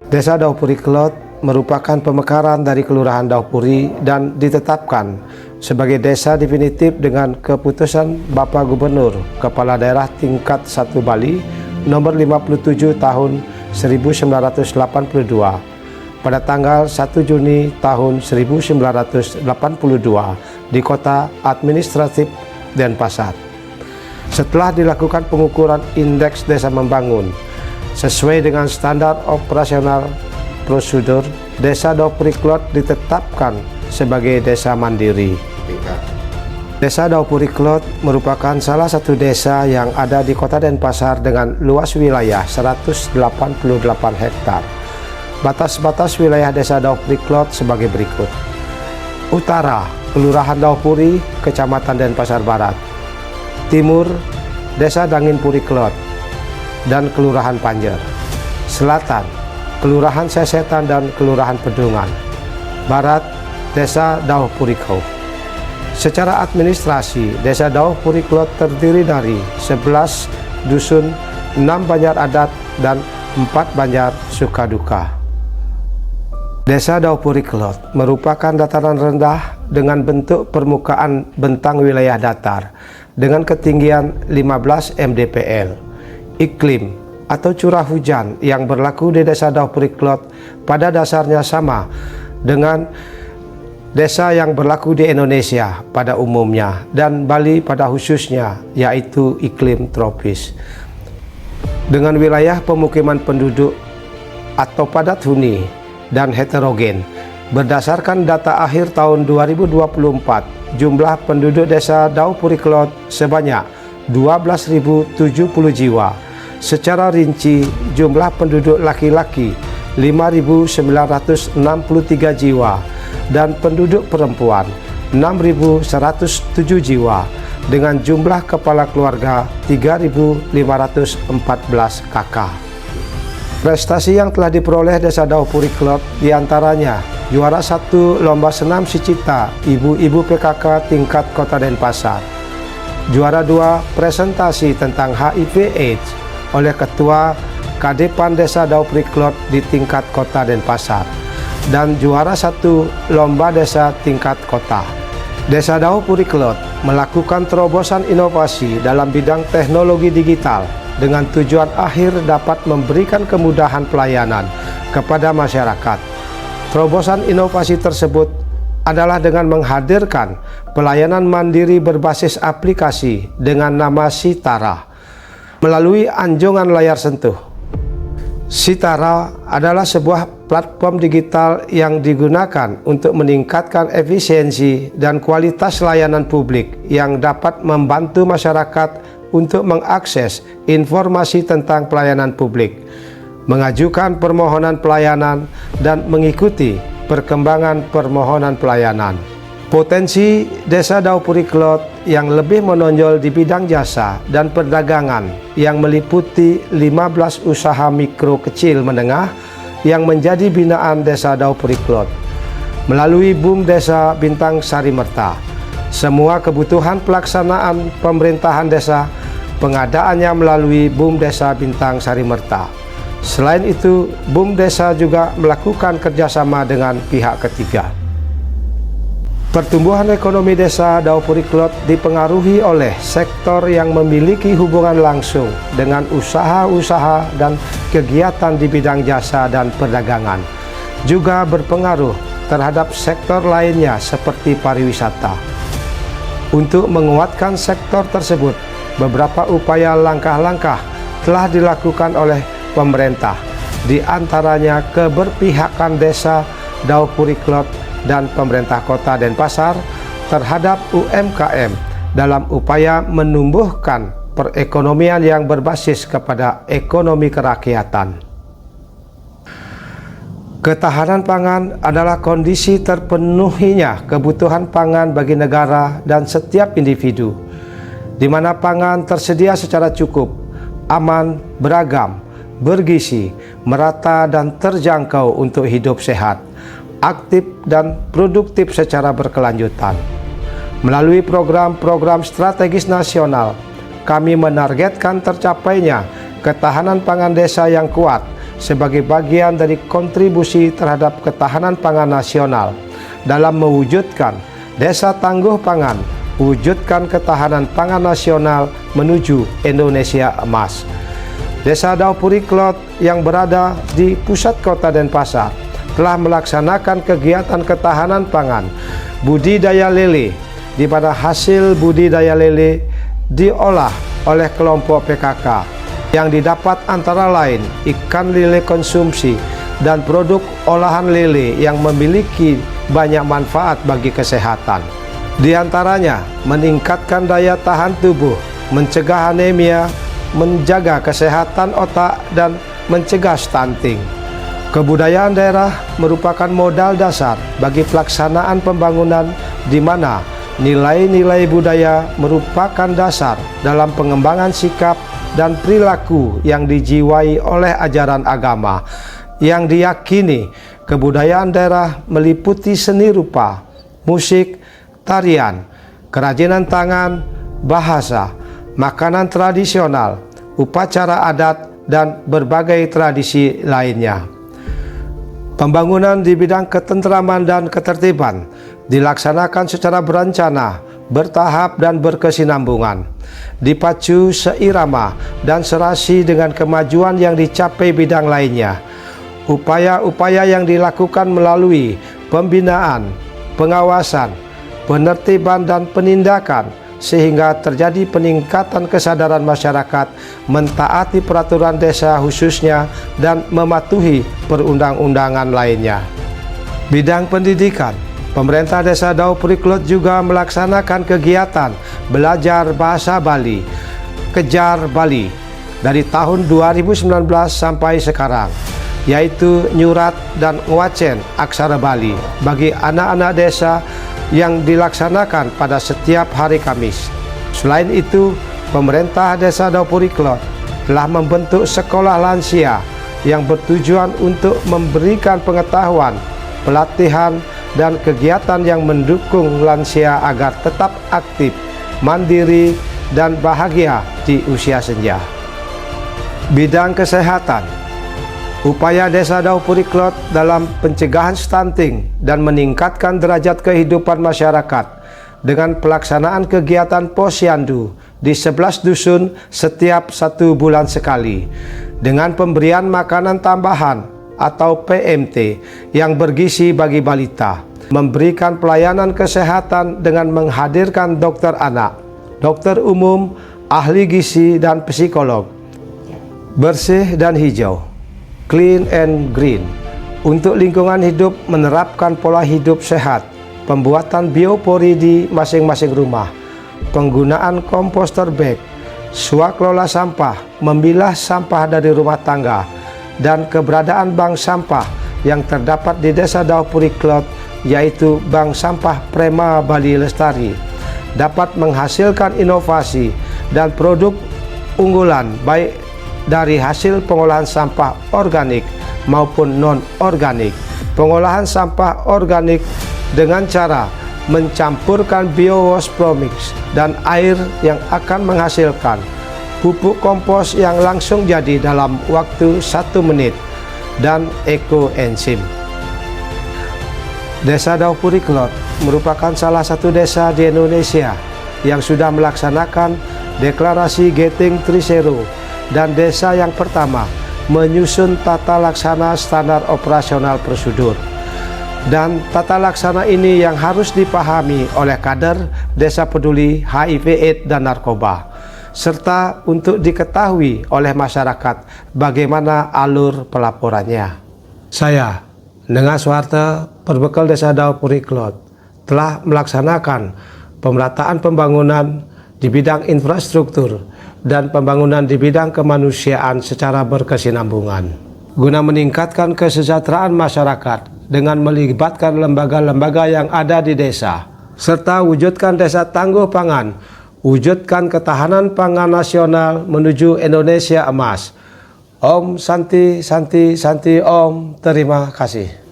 Desa Daupuri Kelot merupakan pemekaran dari Kelurahan Daupuri dan ditetapkan sebagai desa definitif dengan keputusan Bapak Gubernur Kepala Daerah tingkat 1 Bali nomor 57 tahun 1982 pada tanggal 1 Juni tahun 1982 di kota administratif Denpasar. Setelah dilakukan pengukuran indeks desa membangun sesuai dengan standar operasional prosedur, Desa Daupuri Kelot ditetapkan sebagai desa mandiri. Desa Daupuri Kelot merupakan salah satu desa yang ada di kota Denpasar dengan luas wilayah 188 hektar. Batas-batas wilayah Desa Daupuri Kelot sebagai berikut. Utara, Kelurahan Daupuri, Kecamatan Denpasar Barat. Timur, Desa Dangin Puri Kelot dan Kelurahan Panjer. Selatan, Kelurahan Sesetan dan Kelurahan Pedungan. Barat, Desa Daupuri Kelot. Secara administrasi, Desa Daupuri Kelot terdiri dari 11 dusun, 6 banjar adat, dan 4 banjar sukaduka. Desa Daupuri Kelot merupakan dataran rendah dengan bentuk permukaan bentang wilayah datar dengan ketinggian 15 mdpl. Iklim atau curah hujan yang berlaku di Desa Daupuri Kelot pada dasarnya sama dengan desa yang berlaku di Indonesia pada umumnya dan Bali pada khususnya, yaitu iklim tropis. Dengan wilayah pemukiman penduduk atau padat huni dan heterogen, berdasarkan data akhir tahun 2024, jumlah penduduk Desa Daupuri Kelot sebanyak 12.070 jiwa. Secara rinci, jumlah penduduk laki-laki 5.963 jiwa dan penduduk perempuan 6.107 jiwa dengan jumlah kepala keluarga 3.514 kakak. Prestasi yang telah diperoleh Desa Daupuri Kelot diantaranya juara 1 Lomba Senam Sicita Ibu-Ibu PKK tingkat Kota Denpasar, juara 2 presentasi tentang HIV/AIDS oleh Ketua Kadepan Desa Daupuri Kelot di tingkat Kota Denpasar, dan juara 1 Lomba Desa tingkat Kota. Desa Daupuri Kelot melakukan terobosan inovasi dalam bidang teknologi digital dengan tujuan akhir dapat memberikan kemudahan pelayanan kepada masyarakat. Terobosan inovasi tersebut adalah dengan menghadirkan pelayanan mandiri berbasis aplikasi dengan nama Sitara melalui anjungan layar sentuh. Sitara adalah sebuah platform digital yang digunakan untuk meningkatkan efisiensi dan kualitas layanan publik yang dapat membantu masyarakat untuk mengakses informasi tentang pelayanan publik, mengajukan permohonan pelayanan, dan mengikuti perkembangan permohonan pelayanan. Potensi Desa Daupuri Kelot yang lebih menonjol di bidang jasa dan perdagangan yang meliputi 15 usaha mikro kecil menengah yang menjadi binaan Desa Daupuri Kelot. Melalui BUM Desa Bintang Sari Merta, semua kebutuhan pelaksanaan pemerintahan desa pengadaannya melalui BUM Desa Bintang Sari Merta. Selain itu, BUM Desa juga melakukan kerjasama dengan pihak ketiga. Pertumbuhan ekonomi Desa Daupuri Kelot dipengaruhi oleh sektor yang memiliki hubungan langsung dengan usaha-usaha dan kegiatan di bidang jasa dan perdagangan. Juga berpengaruh terhadap sektor lainnya seperti pariwisata. Untuk menguatkan sektor tersebut, beberapa upaya langkah-langkah telah dilakukan oleh pemerintah, di antaranya keberpihakan Desa Daupuri Kelot dan pemerintah Kota Denpasar terhadap UMKM dalam upaya menumbuhkan perekonomian yang berbasis kepada ekonomi kerakyatan. Ketahanan pangan adalah kondisi terpenuhinya kebutuhan pangan bagi negara dan setiap individu, di mana pangan tersedia secara cukup, aman, beragam, bergizi, merata dan terjangkau untuk hidup sehat, aktif dan produktif secara berkelanjutan. Melalui program-program strategis nasional, kami menargetkan tercapainya ketahanan pangan desa yang kuat sebagai bagian dari kontribusi terhadap ketahanan pangan nasional dalam mewujudkan Desa Tangguh Pangan, wujudkan ketahanan pangan nasional menuju Indonesia Emas. Desa Daupuri Klot yang berada di pusat kota Denpasar telah melaksanakan kegiatan ketahanan pangan, budidaya lele, di mana hasil budidaya lele diolah oleh kelompok PKK yang didapat antara lain ikan lele konsumsi dan produk olahan lele yang memiliki banyak manfaat bagi kesehatan. Di antaranya meningkatkan daya tahan tubuh, mencegah anemia, menjaga kesehatan otak, dan mencegah stunting. Kebudayaan daerah merupakan modal dasar bagi pelaksanaan pembangunan di mana nilai-nilai budaya merupakan dasar dalam pengembangan sikap dan perilaku yang dijiwai oleh ajaran agama, yang diyakini kebudayaan daerah meliputi seni rupa, musik, tarian, kerajinan tangan, bahasa, makanan tradisional, upacara adat, dan berbagai tradisi lainnya. Pembangunan di bidang ketentraman dan ketertiban dilaksanakan secara berencana, bertahap, dan berkesinambungan, dipacu seirama dan serasi dengan kemajuan yang dicapai bidang lainnya. Upaya-upaya yang dilakukan melalui pembinaan, pengawasan, penertiban, dan penindakan sehingga terjadi peningkatan kesadaran masyarakat mentaati peraturan desa khususnya dan mematuhi perundang-undangan lainnya. Bidang pendidikan, pemerintah Desa Daupuri Klot juga melaksanakan kegiatan belajar bahasa Bali, Kejar Bali, dari tahun 2019 sampai sekarang, yaitu nyurat dan ngwacen aksara Bali bagi anak-anak desa yang dilaksanakan pada setiap hari Kamis. Selain itu, pemerintah Desa Daupuri Klot telah membentuk sekolah lansia yang bertujuan untuk memberikan pengetahuan, pelatihan, dan kegiatan yang mendukung lansia agar tetap aktif, mandiri, dan bahagia di usia senja. Bidang kesehatan, upaya Desa Daupuri Klot dalam pencegahan stunting dan meningkatkan derajat kehidupan masyarakat dengan pelaksanaan kegiatan posyandu di 11 dusun setiap 1 bulan sekali, dengan pemberian makanan tambahan atau PMT yang bergizi bagi balita, memberikan pelayanan kesehatan dengan menghadirkan dokter anak, dokter umum, ahli gizi, dan psikolog. Bersih dan hijau, clean and green, untuk lingkungan hidup menerapkan pola hidup sehat, pembuatan biopori di masing-masing rumah, penggunaan komposter bag, swakelola sampah, memilah sampah dari rumah tangga, dan keberadaan bank sampah yang terdapat di Desa Daupuri Klot, yaitu Bank Sampah Prema Bali Lestari, dapat menghasilkan inovasi dan produk unggulan baik dari hasil pengolahan sampah organik maupun non-organik. Pengolahan sampah organik dengan cara mencampurkan biowash premix dan air yang akan menghasilkan pupuk kompos yang langsung jadi dalam waktu 1 menit dan ekoenzim. Desa Daupuri Klot merupakan salah satu desa di Indonesia yang sudah melaksanakan deklarasi Getting Tree Zero dan desa yang pertama menyusun tata laksana standar operasional prosedur. Dan tata laksana ini yang harus dipahami oleh kader desa peduli HIV/AIDS dan narkoba, serta untuk diketahui oleh masyarakat bagaimana alur pelaporannya. Saya, Nenga Suharta, Perbekal Desa Daupuri Klot, telah melaksanakan pemerataan pembangunan di bidang infrastruktur dan pembangunan di bidang kemanusiaan secara berkesinambungan, guna meningkatkan kesejahteraan masyarakat dengan melibatkan lembaga-lembaga yang ada di desa, serta wujudkan Desa Tangguh Pangan, wujudkan ketahanan pangan nasional menuju Indonesia Emas. Om Santi Santi Santi Om. Terima kasih.